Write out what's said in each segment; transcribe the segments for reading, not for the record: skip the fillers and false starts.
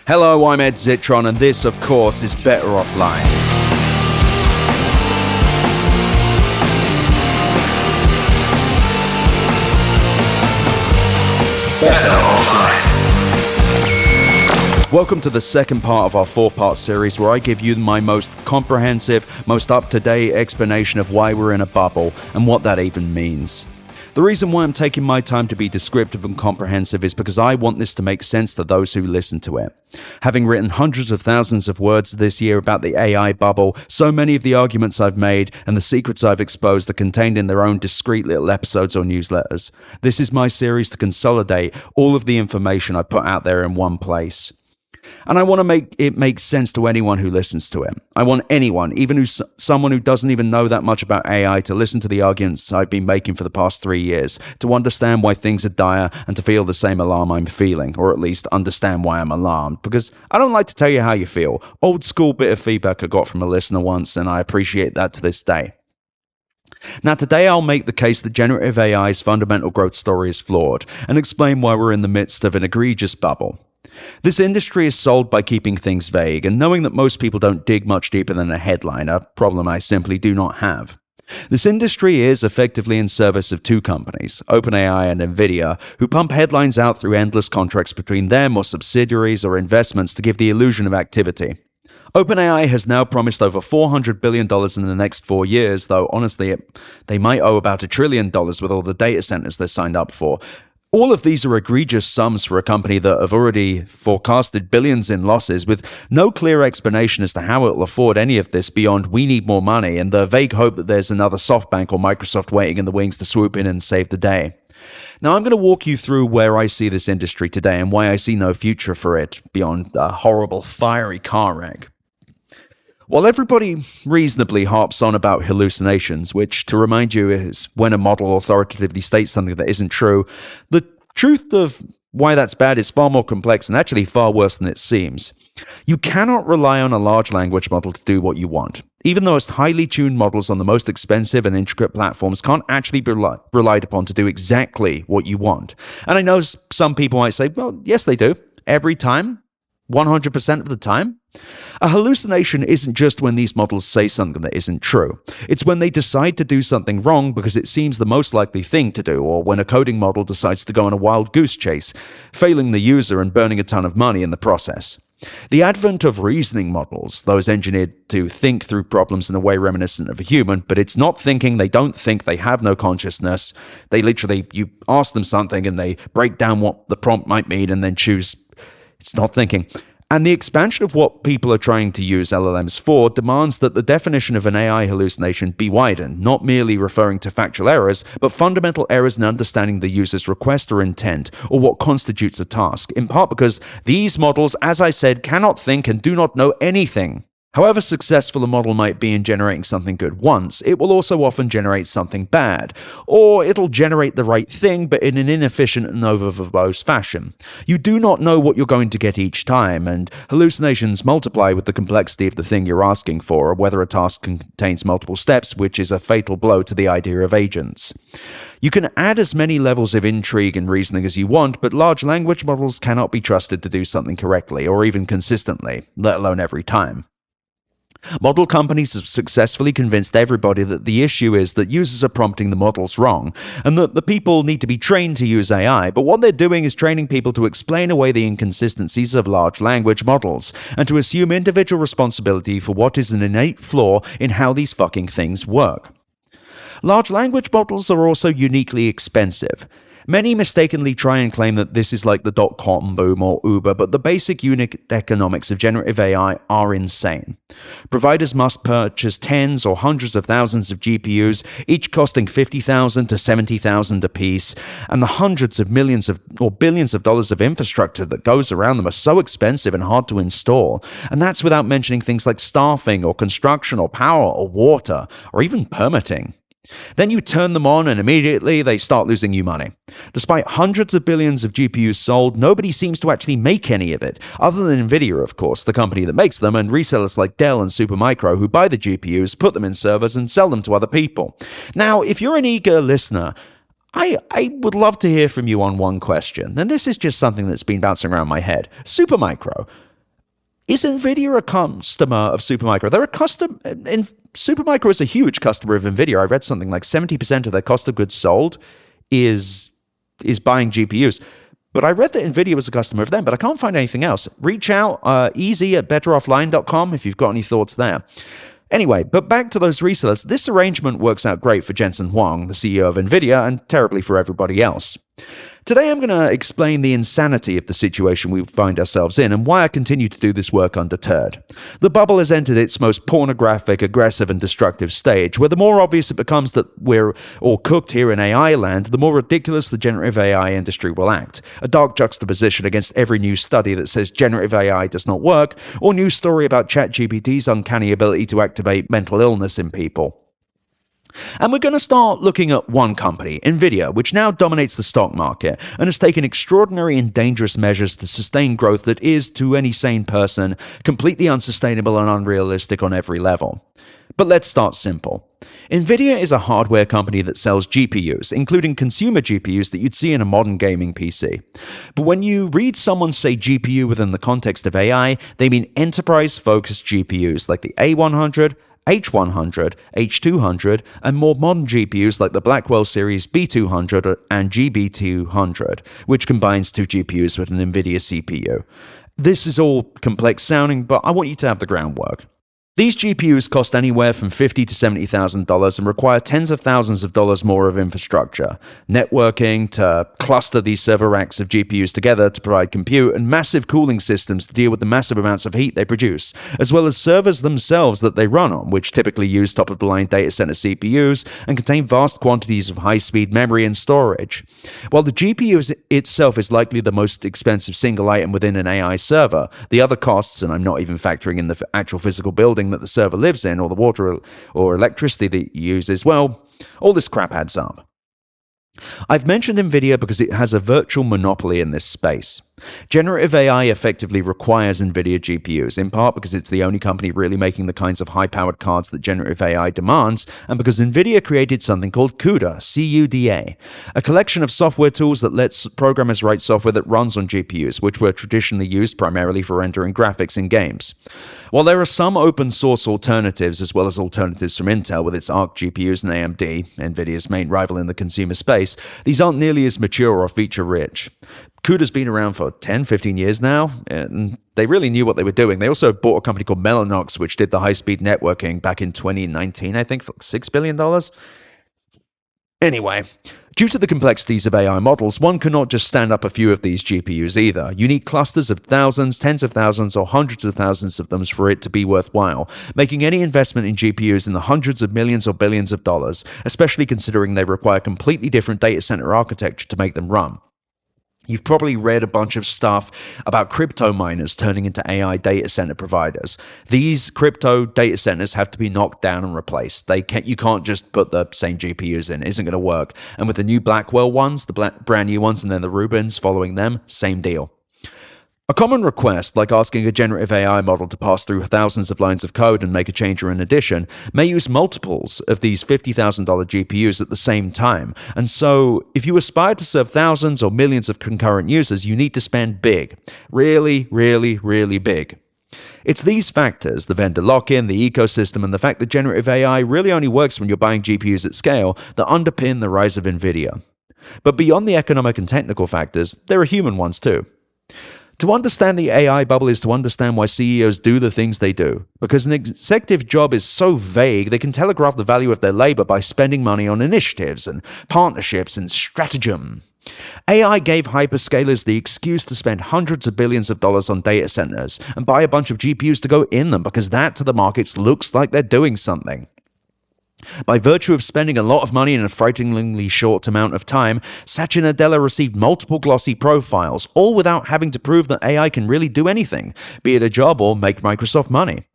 Hello, I'm Ed Zitron, and this, of course, is Better Offline. Better Offline. Welcome to the second part of our four-part series where I give you my most comprehensive, most up-to-date explanation of why we're in a bubble and what that even means. The reason why I'm taking my time to be descriptive and comprehensive is because I want this to make sense to those who listen to it. Having written hundreds of thousands of words this year about the AI bubble, so many of the arguments I've made and the secrets I've exposed are contained in their own discrete little episodes or newsletters. This is my series to consolidate all of the information I put out there in one place. And I want to make it make sense to anyone who listens to it. I want anyone, even someone who doesn't even know that much about AI, to listen to the arguments I've been making for the past 3 years, to understand why things are dire and to feel the same alarm I'm feeling, or at least understand why I'm alarmed, because I don't like to tell you how you feel. Old school bit of feedback I got from a listener once, and I appreciate that to this day. Now, today I'll make the case that generative AI's fundamental growth story is flawed, and explain why we're in the midst of an egregious bubble. This industry is sold by keeping things vague and knowing that most people don't dig much deeper than a headline, a problem I simply do not have. This industry is effectively in service of two companies, OpenAI and Nvidia, who pump headlines out through endless contracts between them or subsidiaries or investments to give the illusion of activity. OpenAI has now promised over $400 billion in the next 4 years, though honestly they might owe about $1 trillion with all the data centers they're signed up for. All of these are egregious sums for a company that have already forecasted billions in losses with no clear explanation as to how it will afford any of this beyond we need more money and the vague hope that there's another SoftBank or Microsoft waiting in the wings to swoop in and save the day. Now, I'm going to walk you through where I see this industry today and why I see no future for it beyond a horrible, fiery car wreck. While everybody reasonably harps on about hallucinations, which, to remind you, is when a model authoritatively states something that isn't true, the truth of why that's bad is far more complex and actually far worse than it seems. You cannot rely on a large language model to do what you want. Even the most highly tuned models on the most expensive and intricate platforms can't actually be relied upon to do exactly what you want. And I know some people might say, well, yes, they do. Every time? 100% of the time? A hallucination isn't just when these models say something that isn't true. It's when they decide to do something wrong because it seems the most likely thing to do, or when a coding model decides to go on a wild goose chase, failing the user and burning a ton of money in the process. The advent of reasoning models, those engineered to think through problems in a way reminiscent of a human, but it's not thinking, they don't think, they have no consciousness. They literally, you ask them something and they break down what the prompt might mean and then choose. It's not thinking. And the expansion of what people are trying to use LLMs for demands that the definition of an AI hallucination be widened, not merely referring to factual errors, but fundamental errors in understanding the user's request or intent, or what constitutes a task, in part because these models, as I said, cannot think and do not know anything. However successful a model might be in generating something good once, it will also often generate something bad. Or it'll generate the right thing, but in an inefficient and over-verbose fashion. You do not know what you're going to get each time, and hallucinations multiply with the complexity of the thing you're asking for, or whether a task contains multiple steps, which is a fatal blow to the idea of agents. You can add as many levels of intrigue and reasoning as you want, but large language models cannot be trusted to do something correctly, or even consistently, let alone every time. Model companies have successfully convinced everybody that the issue is that users are prompting the models wrong, and that the people need to be trained to use AI, but what they're doing is training people to explain away the inconsistencies of large language models, and to assume individual responsibility for what is an innate flaw in how these fucking things work. Large language models are also uniquely expensive. Many mistakenly try and claim that this is like the dot-com boom or Uber, but the basic unit economics of generative AI are insane. Providers must purchase tens or hundreds of thousands of GPUs, each costing $50,000 to $70,000 apiece, and the hundreds of millions of or billions of dollars of infrastructure that goes around them are so expensive and hard to install. And that's without mentioning things like staffing or construction or power or water or even permitting. Then you turn them on and immediately they start losing you money. Despite hundreds of billions of GPUs sold, nobody seems to actually make any of it, other than Nvidia, of course, the company that makes them, and resellers like Dell and Supermicro who buy the GPUs, put them in servers, and sell them to other people. Now, if you're an eager listener, I would love to hear from you on one question, and this is just something that's been bouncing around my head. Supermicro. Is Nvidia a customer of Supermicro? They're a Supermicro is a huge customer of Nvidia. I read something like 70% of their cost of goods sold is buying GPUs. But I read that Nvidia was a customer of them, but I can't find anything else. Reach out, easy@betteroffline.com if you've got any thoughts there. Anyway, but back to those resellers. This arrangement works out great for Jensen Huang, the CEO of Nvidia, and terribly for everybody else. Today I'm going to explain the insanity of the situation we find ourselves in and why I continue to do this work undeterred. The bubble has entered its most pornographic, aggressive, and destructive stage, where the more obvious it becomes that we're all cooked here in AI land, the more ridiculous the generative AI industry will act. A dark juxtaposition against every new study that says generative AI does not work, or news story about ChatGPT's uncanny ability to activate mental illness in people. And we're going to start looking at one company, Nvidia, which now dominates the stock market and has taken extraordinary and dangerous measures to sustain growth that is, to any sane person, completely unsustainable and unrealistic on every level. But let's start simple. Nvidia is a hardware company that sells GPUs, including consumer GPUs that you'd see in a modern gaming PC. But when you read someone say GPU within the context of AI, they mean enterprise-focused GPUs like the A100, H100, H200, and more modern GPUs like the Blackwell series B200 and GB200, which combines two GPUs with an Nvidia CPU. This is all complex sounding, but I want you to have the groundwork. These GPUs cost anywhere from $50,000 to $70,000 and require tens of thousands of dollars more of infrastructure, networking to cluster these server racks of GPUs together to provide compute, and massive cooling systems to deal with the massive amounts of heat they produce, as well as servers themselves that they run on, which typically use top-of-the-line data center CPUs and contain vast quantities of high-speed memory and storage. While the GPU itself is likely the most expensive single item within an AI server, the other costs, and I'm not even factoring in the actual physical building that the server lives in, or the water or electricity that you use as well, all this crap adds up. I've mentioned Nvidia because it has a virtual monopoly in this space. Generative AI effectively requires Nvidia GPUs, in part because it's the only company really making the kinds of high-powered cards that generative AI demands, and because Nvidia created something called CUDA, C-U-D-A, a collection of software tools that lets programmers write software that runs on GPUs, which were traditionally used primarily for rendering graphics in games. While there are some open-source alternatives, as well as alternatives from Intel with its Arc GPUs and AMD, Nvidia's main rival in the consumer space, these aren't nearly as mature or feature-rich. CUDA's been around for 10, 15 years now, and they really knew what they were doing. They also bought a company called Mellanox, which did the high-speed networking back in 2019, I think, for $6 billion. Anyway, due to the complexities of AI models, one cannot just stand up a few of these GPUs either. You need clusters of thousands, tens of thousands, or hundreds of thousands of them for it to be worthwhile, making any investment in GPUs in the hundreds of millions or billions of dollars, especially considering they require completely different data center architecture to make them run. You've probably read a bunch of stuff about crypto miners turning into AI data center providers. These crypto data centers have to be knocked down and replaced. You can't just put the same GPUs in. It isn't going to work. And with the new Blackwell ones, the brand new ones, and then the Rubins following them, same deal. A common request, like asking a generative AI model to pass through thousands of lines of code and make a change or an addition, may use multiples of these $50,000 GPUs at the same time. And so, if you aspire to serve thousands or millions of concurrent users, you need to spend big. Really, really, really big. It's these factors, the vendor lock-in, the ecosystem, and the fact that generative AI really only works when you're buying GPUs at scale, that underpin the rise of Nvidia. But beyond the economic and technical factors, there are human ones too. To understand the AI bubble is to understand why CEOs do the things they do. Because an executive job is so vague, they can telegraph the value of their labor by spending money on initiatives and partnerships and stratagem. AI gave hyperscalers the excuse to spend hundreds of billions of dollars on data centers and buy a bunch of GPUs to go in them because that to the markets looks like they're doing something. By virtue of spending a lot of money in a frighteningly short amount of time, Satya Nadella received multiple glossy profiles, all without having to prove that AI can really do anything, be it a job or make Microsoft money.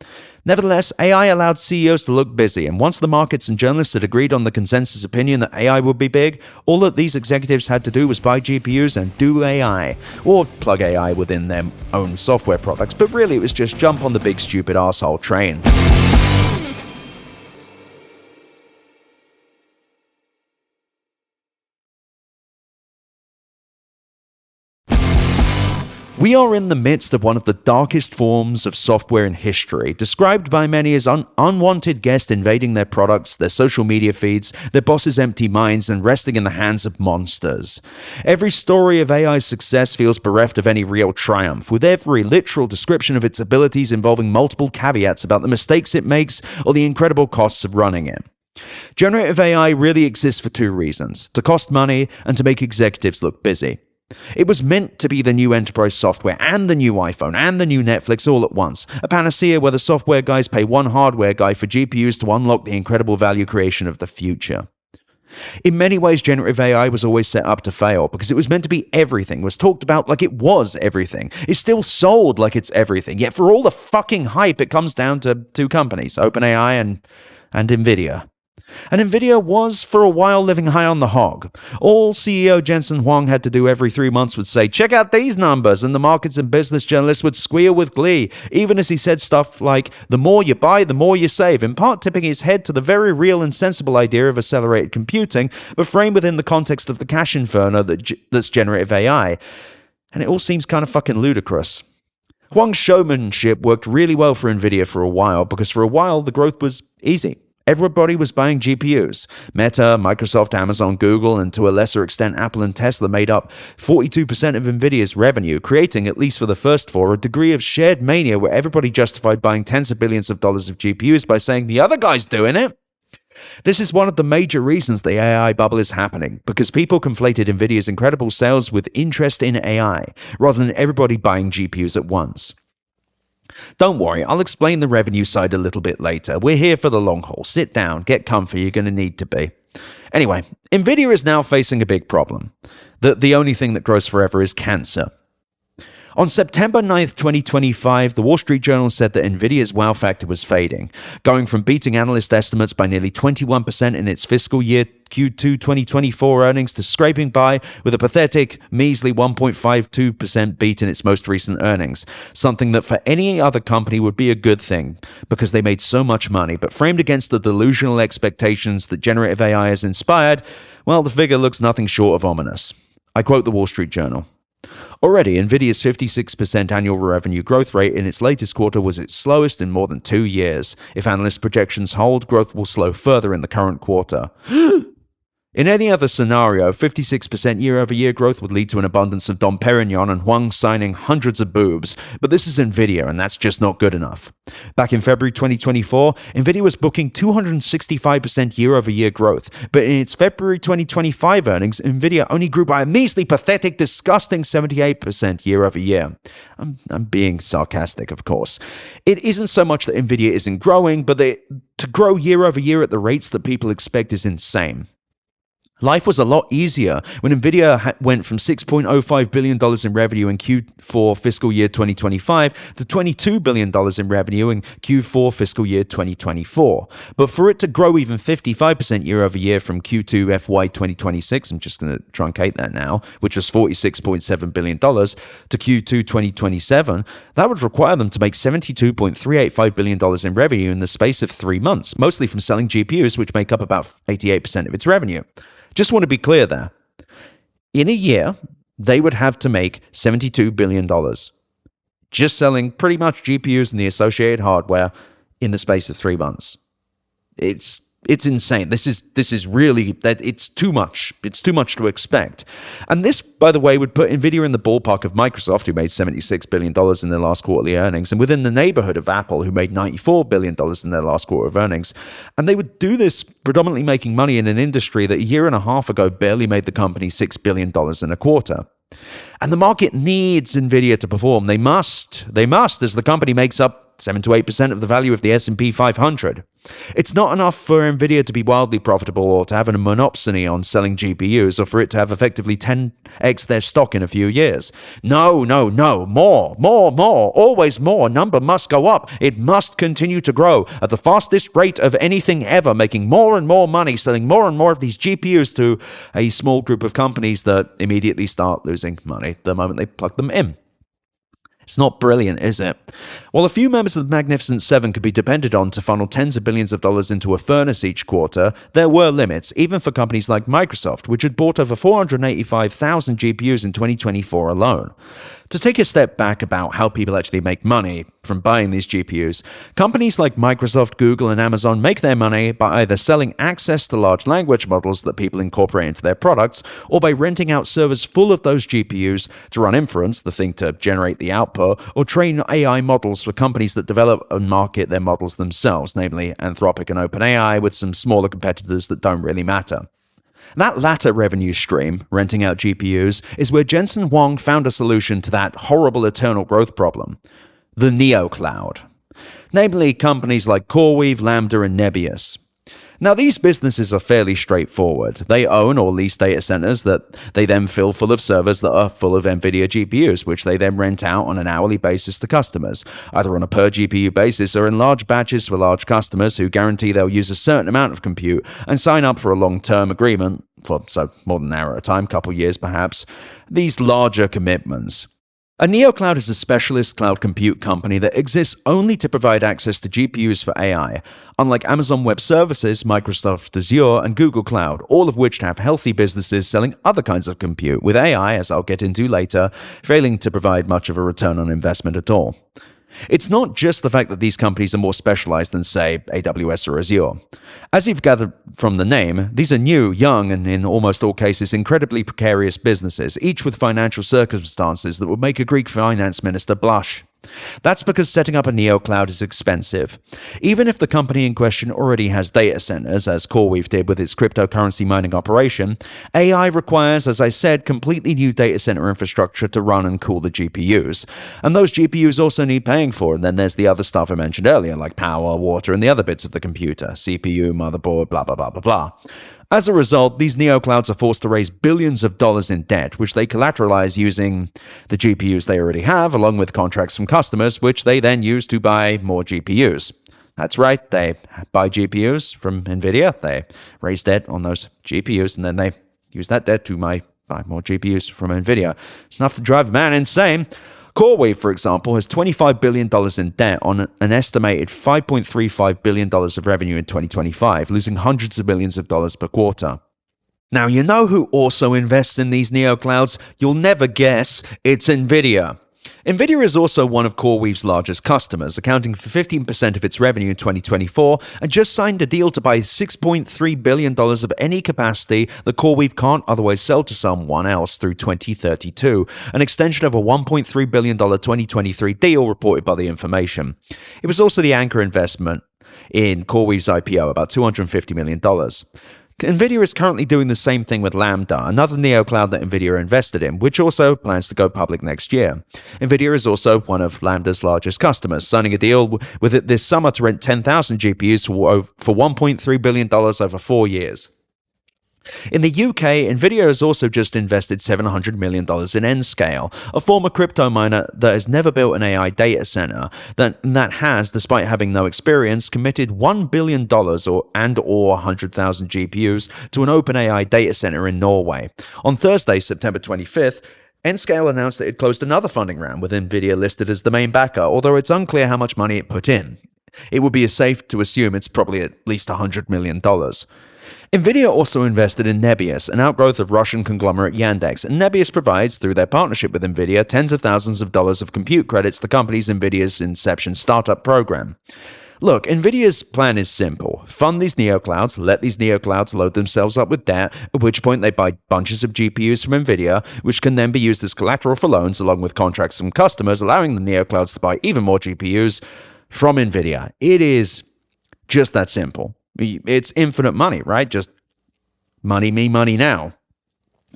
Nevertheless, AI allowed CEOs to look busy, and once the markets and journalists had agreed on the consensus opinion that AI would be big, all that these executives had to do was buy GPUs and do AI, or plug AI within their own software products, but really it was just jump on the big stupid arsehole train. We are in the midst of one of the darkest forms of software in history, described by many as unwanted guests invading their products, their social media feeds, their bosses' empty minds, and resting in the hands of monsters. Every story of AI's success feels bereft of any real triumph, with every literal description of its abilities involving multiple caveats about the mistakes it makes or the incredible costs of running it. Generative AI really exists for two reasons: to cost money and to make executives look busy. It was meant to be the new enterprise software and the new iPhone and the new Netflix all at once. A panacea where the software guys pay one hardware guy for GPUs to unlock the incredible value creation of the future. In many ways, generative AI was always set up to fail because it was meant to be everything, was talked about like it was everything, is still sold like it's everything. Yet for all the fucking hype, it comes down to two companies, OpenAI and Nvidia. And Nvidia was, for a while, living high on the hog. All CEO Jensen Huang had to do every 3 months was say, "Check out these numbers," and the markets and business journalists would squeal with glee, even as he said stuff like, "The more you buy, the more you save," in part tipping his head to the very real and sensible idea of accelerated computing, but framed within the context of the cash inferno that's generative AI. And it all seems kind of fucking ludicrous. Huang's showmanship worked really well for Nvidia for a while, because for a while the growth was easy. Everybody was buying GPUs. Meta, Microsoft, Amazon, Google, and to a lesser extent Apple and Tesla made up 42% of Nvidia's revenue, creating, at least for the first four, a degree of shared mania where everybody justified buying tens of billions of dollars of GPUs by saying, "The other guy's doing it." This is one of the major reasons the AI bubble is happening, because people conflated Nvidia's incredible sales with interest in AI, rather than everybody buying GPUs at once. Don't worry, I'll explain the revenue side a little bit later. We're here for the long haul. Sit down, get comfy, you're going to need to be. Anyway, Nvidia is now facing a big problem. The only thing that grows forever is cancer. On September 9th, 2025, the Wall Street Journal said that Nvidia's wow factor was fading, going from beating analyst estimates by nearly 21% in its fiscal year Q2 2024 earnings to scraping by with a pathetic, measly 1.52% beat in its most recent earnings, something that for any other company would be a good thing because they made so much money, but framed against the delusional expectations that generative AI has inspired, well, the figure looks nothing short of ominous. I quote the Wall Street Journal. Already, Nvidia's 56% annual revenue growth rate in its latest quarter was its slowest in more than 2 years. If analyst projections hold, growth will slow further in the current quarter. In any other scenario, 56% year-over-year growth would lead to an abundance of Dom Perignon and Huang signing hundreds of boobs, but this is Nvidia, and that's just not good enough. Back in February 2024, Nvidia was booking 265% year-over-year growth, but in its February 2025 earnings, Nvidia only grew by a measly, pathetic, disgusting 78% year-over-year. I'm being sarcastic, of course. It isn't so much that Nvidia isn't growing, but to grow year-over-year at the rates that people expect is insane. Life was a lot easier when Nvidia went from $6.05 billion in revenue in Q4 fiscal year 2025 to $22 billion in revenue in Q4 fiscal year 2024. But for it to grow even 55% year over year from Q2 FY 2026, I'm just going to truncate that now, which was $46.7 billion, to Q2 2027, that would require them to make $72.385 billion in revenue in the space of 3 months, mostly from selling GPUs, which make up about 88% of its revenue. Just want to be clear there. In a year, they would have to make $72 billion just selling pretty much GPUs and the associated hardware in the space of 3 months. It's insane. This is really that it's too much. It's too much to expect. And this, by the way, would put Nvidia in the ballpark of Microsoft, who made $76 billion in their last quarterly earnings, and within the neighborhood of Apple, who made $94 billion in their last quarter of earnings. And they would do this predominantly making money in an industry that a year and a half ago barely made the company $6 billion in a quarter. And the market needs Nvidia to perform. They must, as the company makes up 7 to 8% of the value of the S&P 500. It's not enough for Nvidia to be wildly profitable or to have a monopsony on selling GPUs or for it to have effectively 10x their stock in a few years. No, more, always more. Number must go up. It must continue to grow at the fastest rate of anything ever, making more and more money, selling more and more of these GPUs to a small group of companies that immediately start losing money the moment they plug them in. It's not brilliant, is it? While a few members of the Magnificent Seven could be depended on to funnel tens of billions of dollars into a furnace each quarter, there were limits, even for companies like Microsoft, which had bought over 485,000 GPUs in 2024 alone. To take a step back about how people actually make money from buying these GPUs, companies like Microsoft, Google, and Amazon make their money by either selling access to large language models that people incorporate into their products, or by renting out servers full of those GPUs to run inference, the thing to generate the output, or train AI models for companies that develop and market their models themselves, namely Anthropic and OpenAI, with some smaller competitors that don't really matter. That latter revenue stream, renting out GPUs, is where Jensen Huang found a solution to that horrible eternal growth problem: the Neocloud. Namely, companies like CoreWeave, Lambda, and Nebius. Now, these businesses are fairly straightforward. They own or lease data centers that they then fill full of servers that are full of Nvidia GPUs, which they then rent out on an hourly basis to customers, either on a per GPU basis or in large batches for large customers who guarantee they'll use a certain amount of compute and sign up for a long-term agreement for more than an hour at a time, couple years perhaps. These larger commitments. A Neocloud is a specialist cloud compute company that exists only to provide access to GPUs for AI, unlike Amazon Web Services, Microsoft Azure, and Google Cloud, all of which have healthy businesses selling other kinds of compute, with AI, as I'll get into later, failing to provide much of a return on investment at all. It's not just the fact that these companies are more specialized than, say, AWS or Azure. As you've gathered from the name, these are new, young, and in almost all cases incredibly precarious businesses, each with financial circumstances that would make a Greek finance minister blush. That's because setting up a neocloud is expensive. Even if the company in question already has data centers, as CoreWeave did with its cryptocurrency mining operation, AI requires, as I said, completely new data center infrastructure to run and cool the GPUs. And those GPUs also need paying for, and then there's the other stuff I mentioned earlier, like power, water, and the other bits of the computer, CPU, motherboard, blah, blah, blah, blah, blah. As a result, these neoclouds are forced to raise billions of dollars in debt, which they collateralize using the GPUs they already have, along with contracts from customers, which they then use to buy more GPUs. That's right, they buy GPUs from Nvidia, they raise debt on those GPUs, and then they use that debt to buy more GPUs from Nvidia. It's enough to drive a man insane. CoreWeave, for example, has $25 billion in debt on an estimated $5.35 billion of revenue in 2025, losing hundreds of millions of dollars per quarter. Now, you know who also invests in these neoclouds? You'll never guess. It's Nvidia. Nvidia is also one of CoreWeave's largest customers, accounting for 15% of its revenue in 2024, and just signed a deal to buy $6.3 billion of any capacity that CoreWeave can't otherwise sell to someone else through 2032, an extension of a $1.3 billion 2023 deal reported by The Information. It was also the anchor investment in CoreWeave's IPO, about $250 million. Nvidia is currently doing the same thing with Lambda, another neocloud that Nvidia invested in, which also plans to go public next year. Nvidia is also one of Lambda's largest customers, signing a deal with it this summer to rent 10,000 GPUs for $1.3 billion over 4 years. In the UK, Nvidia has also just invested $700 million in Nscale, a former crypto miner that has never built an AI data center, that has, despite having no experience, committed $1 billion or 100,000 GPUs to an OpenAI data center in Norway. On Thursday, September 25th, Nscale announced that it closed another funding round with Nvidia listed as the main backer, although it's unclear how much money it put in. It would be safe to assume it's probably at least $100 million. Nvidia also invested in Nebius, an outgrowth of Russian conglomerate Yandex, and Nebius provides, through their partnership with Nvidia, tens of thousands of dollars of compute credits to the company's Nvidia's Inception startup program. Look, Nvidia's plan is simple. Fund these neoclouds, let these neoclouds load themselves up with debt, at which point they buy bunches of GPUs from Nvidia, which can then be used as collateral for loans, along with contracts from customers, allowing the neoclouds to buy even more GPUs from Nvidia. It is just that simple. It's infinite money, right? Just money, me, money now.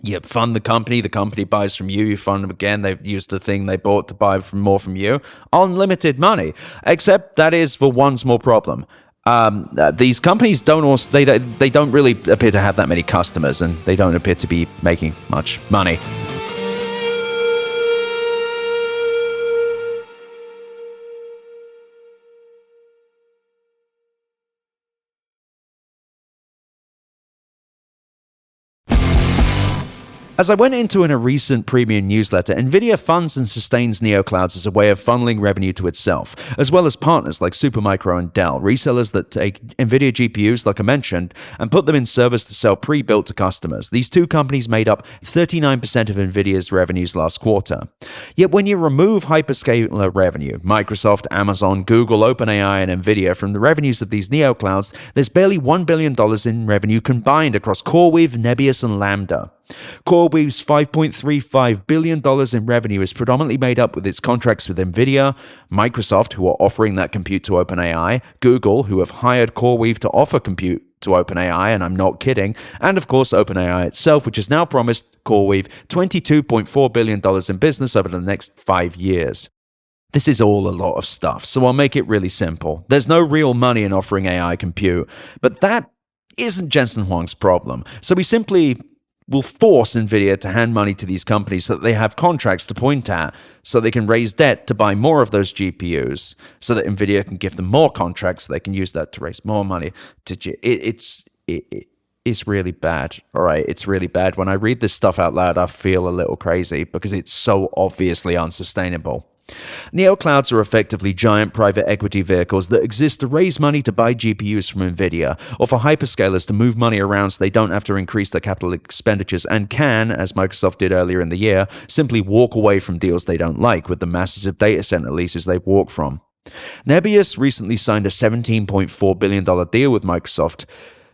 You fund the company buys from you fund them again, they've used the thing they bought to buy more from you. Unlimited money. Except that is for one small problem. These companies don't really appear to have that many customers, and they don't appear to be making much money. As I went into in a recent premium newsletter, Nvidia funds and sustains Neoclouds as a way of funneling revenue to itself, as well as partners like Supermicro and Dell, resellers that take Nvidia GPUs, like I mentioned, and put them in service to sell pre-built to customers. These two companies made up 39% of Nvidia's revenues last quarter. Yet when you remove hyperscaler revenue, Microsoft, Amazon, Google, OpenAI, and Nvidia from the revenues of these Neoclouds, there's barely $1 billion in revenue combined across CoreWeave, Nebius, and Lambda. CoreWeave's $5.35 billion in revenue is predominantly made up with its contracts with Nvidia, Microsoft, who are offering that compute to OpenAI, Google, who have hired CoreWeave to offer compute to OpenAI, and I'm not kidding, and of course OpenAI itself, which has now promised CoreWeave $22.4 billion in business over the next 5 years. This is all a lot of stuff, so I'll make it really simple. There's no real money in offering AI compute, but that isn't Jensen Huang's problem. So we simply will force Nvidia to hand money to these companies so that they have contracts to point at, so they can raise debt to buy more of those GPUs, so that Nvidia can give them more contracts so they can use that to raise more money. It's really bad, all right? It's really bad. When I read this stuff out loud, I feel a little crazy because it's so obviously unsustainable. Neoclouds are effectively giant private equity vehicles that exist to raise money to buy GPUs from Nvidia, or for hyperscalers to move money around so they don't have to increase their capital expenditures and can, as Microsoft did earlier in the year, simply walk away from deals they don't like with the massive data center leases they've walked from. Nebius recently signed a $17.4 billion deal with Microsoft,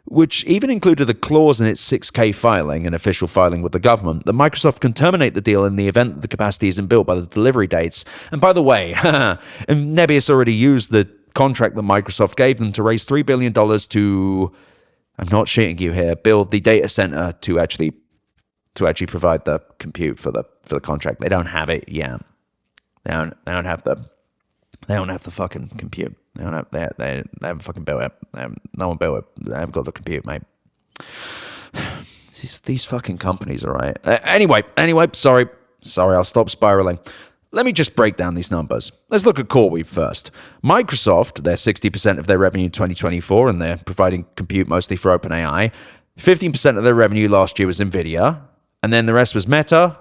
which even included a clause in its 6K filing, an official filing with the government, that Microsoft can terminate the deal in the event that the capacity isn't built by the delivery dates. And by the way, Nebius already used the contract that Microsoft gave them to raise $3 billion to, I'm not shitting you here, build the data center to actually provide the compute for the contract. They don't have it yet. They don't have the fucking compute. They haven't fucking built it. No one built it. They haven't got the compute, mate. These fucking companies, all right. Anyway, sorry, I'll stop spiraling. Let me just break down these numbers. Let's look at CoreWeave first. Microsoft, they're 60% of their revenue in 2024, and they're providing compute mostly for OpenAI. 15% of their revenue last year was Nvidia, and then the rest was Meta,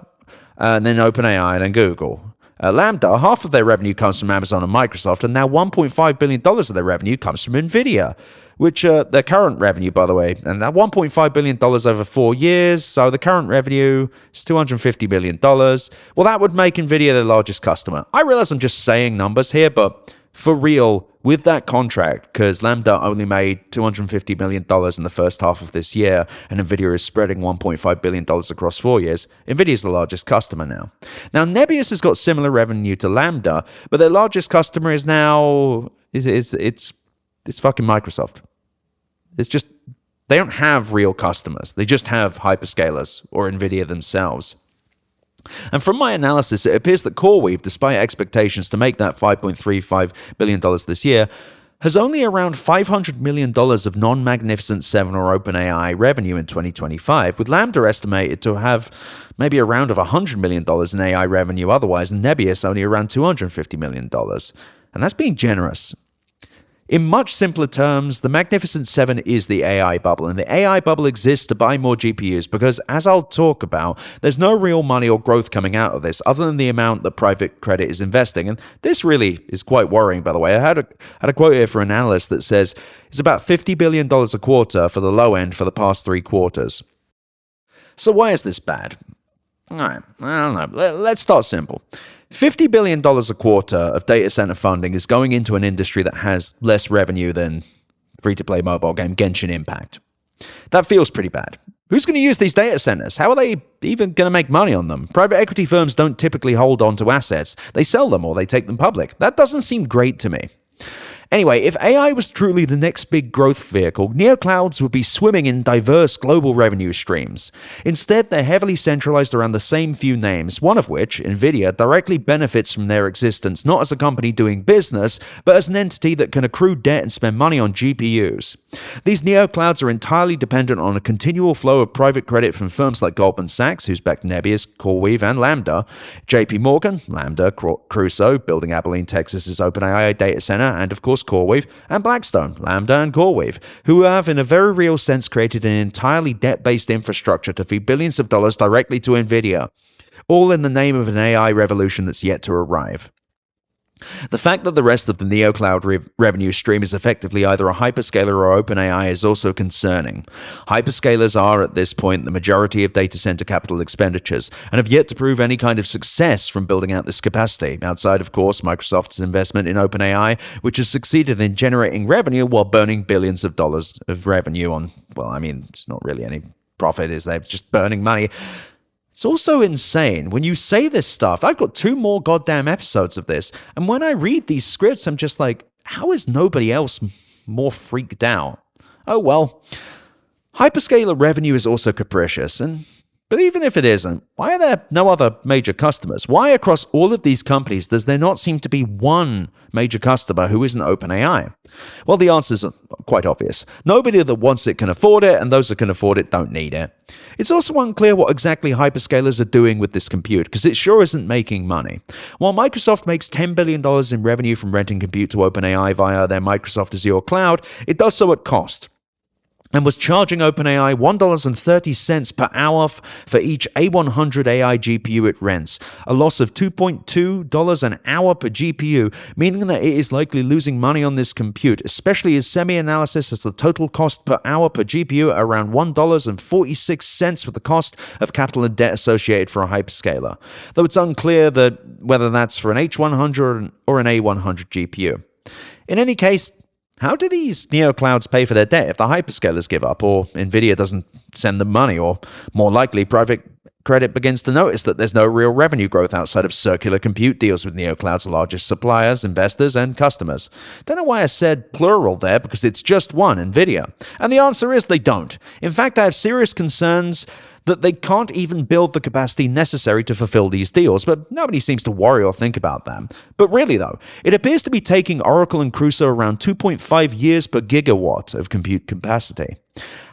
and then OpenAI, and then Google. Lambda, half of their revenue comes from Amazon and Microsoft, and now $1.5 billion of their revenue comes from Nvidia, which their current revenue, by the way, and that $1.5 billion over 4 years, so the current revenue is $250 million. Well, that would make Nvidia the largest customer. I realize I'm just saying numbers here, but for real, with that contract, because Lambda only made $250 million in the first half of this year, and Nvidia is spreading $1.5 billion across 4 years, Nvidia is the largest customer now. Now, Nebius has got similar revenue to Lambda, but their largest customer is now, it's fucking Microsoft. It's just, they don't have real customers. They just have hyperscalers or Nvidia themselves. And from my analysis, it appears that CoreWeave, despite expectations to make that $5.35 billion this year, has only around $500 million of non-Magnificent 7 or OpenAI revenue in 2025, with Lambda estimated to have maybe around $100 million in AI revenue otherwise, and Nebius only around $250 million. And that's being generous. In much simpler terms, the Magnificent 7 is the AI bubble, and the AI bubble exists to buy more GPUs because, as I'll talk about, there's no real money or growth coming out of this other than the amount that private credit is investing, and this really is quite worrying, by the way. I had a quote here for an analyst that says it's about $50 billion a quarter for the low end for the past 3 quarters. So why is this bad? All right, I don't know. Let's start simple. $50 billion a quarter of data center funding is going into an industry that has less revenue than free-to-play mobile game Genshin Impact. That feels pretty bad. Who's going to use these data centers? How are they even going to make money on them? Private equity firms don't typically hold on to assets. They sell them or they take them public. That doesn't seem great to me. Anyway, if AI was truly the next big growth vehicle, neoclouds would be swimming in diverse global revenue streams. Instead, they're heavily centralized around the same few names, one of which, Nvidia, directly benefits from their existence not as a company doing business, but as an entity that can accrue debt and spend money on GPUs. These neoclouds are entirely dependent on a continual flow of private credit from firms like Goldman Sachs, who's backed Nebius, CoreWeave, and Lambda, JP Morgan, Lambda, Crusoe, building Abilene, Texas's OpenAI data center, and of course course, CoreWeave, and Blackstone, Lambda and CoreWeave, who have in a very real sense created an entirely debt-based infrastructure to feed billions of dollars directly to Nvidia, all in the name of an AI revolution that's yet to arrive. The fact that the rest of the Neocloud revenue stream is effectively either a hyperscaler or OpenAI is also concerning. Hyperscalers are, at this point, the majority of data center capital expenditures and have yet to prove any kind of success from building out this capacity, outside, of course, Microsoft's investment in OpenAI, which has succeeded in generating revenue while burning billions of dollars of revenue on, it's not really any profit, is there? It's just burning money. It's also insane. When you say this stuff, I've got 2 more goddamn episodes of this, and when I read these scripts, I'm just like, how is nobody else more freaked out? Oh well. Hyperscaler revenue is also capricious, but even if it isn't, why are there no other major customers? Why across all of these companies does there not seem to be one major customer who isn't OpenAI? Well, the answers are quite obvious. Nobody that wants it can afford it, and those that can afford it don't need it. It's also unclear what exactly hyperscalers are doing with this compute, because it sure isn't making money. While Microsoft makes $10 billion in revenue from renting compute to OpenAI via their Microsoft Azure cloud, it does so at cost, and was charging OpenAI $1.30 per hour for each A100 AI GPU it rents, a loss of $2.2 an hour per GPU, meaning that it is likely losing money on this compute, especially as semi-analysis has the total cost per hour per GPU at around $1.46 with the cost of capital and debt associated for a hyperscaler, though it's unclear whether that's for an H100 or an A100 GPU. In any case, how do these neoclouds pay for their debt if the hyperscalers give up, or Nvidia doesn't send them money, or more likely, private credit begins to notice that there's no real revenue growth outside of circular compute deals with neoclouds' largest suppliers, investors, and customers? Don't know why I said plural there, because it's just one, Nvidia. And the answer is they don't. In fact, I have serious concerns that they can't even build the capacity necessary to fulfill these deals, but nobody seems to worry or think about them. But really though, it appears to be taking Oracle and Crusoe around 2.5 years per gigawatt of compute capacity.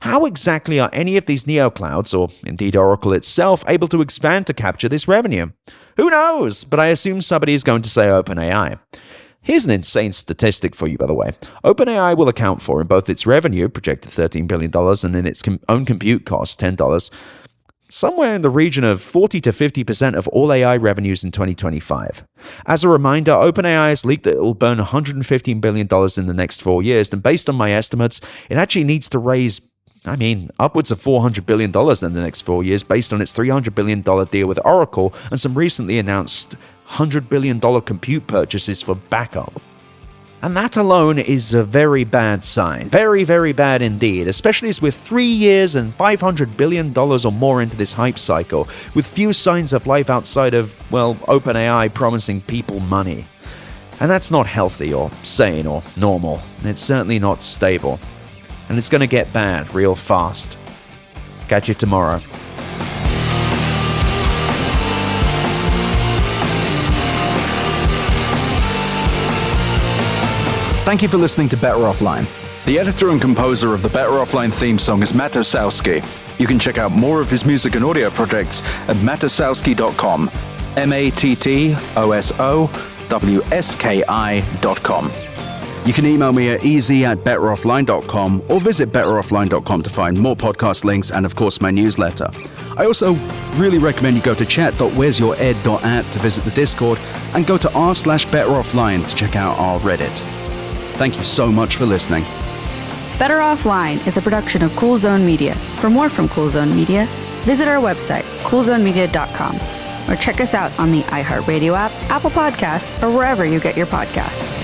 How exactly are any of these neoclouds, or indeed Oracle itself, able to expand to capture this revenue? Who knows, but I assume somebody is going to say OpenAI. Here's an insane statistic for you, by the way. OpenAI will account for, in both its revenue, projected $13 billion, and in its own compute cost, $10, somewhere in the region of 40 to 50% of all AI revenues in 2025. As a reminder, OpenAI has leaked that it will burn $115 billion in the next 4 years, and based on my estimates, it actually needs to raise upwards of $400 billion in the next 4 years based on its $300 billion deal with Oracle and some recently announced $100 billion compute purchases for backup. And that alone is a very bad sign. Very, very bad indeed, especially as we're 3 years and $500 billion or more into this hype cycle, with few signs of life outside of, OpenAI promising people money. And that's not healthy or sane or normal. It's certainly not stable. And it's going to get bad real fast. Catch you tomorrow. Thank you for listening to Better Offline. The editor and composer of the Better Offline theme song is Matt Osowski. You can check out more of his music and audio projects at matosowski.com. MATTOSOWSKI.com. You can email me at easy@betteroffline.com or visit betteroffline.com to find more podcast links and, of course, my newsletter. I also really recommend you go to chat.wheresyouרד.at to visit the Discord and go to r/betteroffline to check out our Reddit. Thank you so much for listening. Better Offline is a production of Cool Zone Media. For more from Cool Zone Media, visit our website, coolzonemedia.com, or check us out on the iHeart Radio app, Apple Podcasts, or wherever you get your podcasts.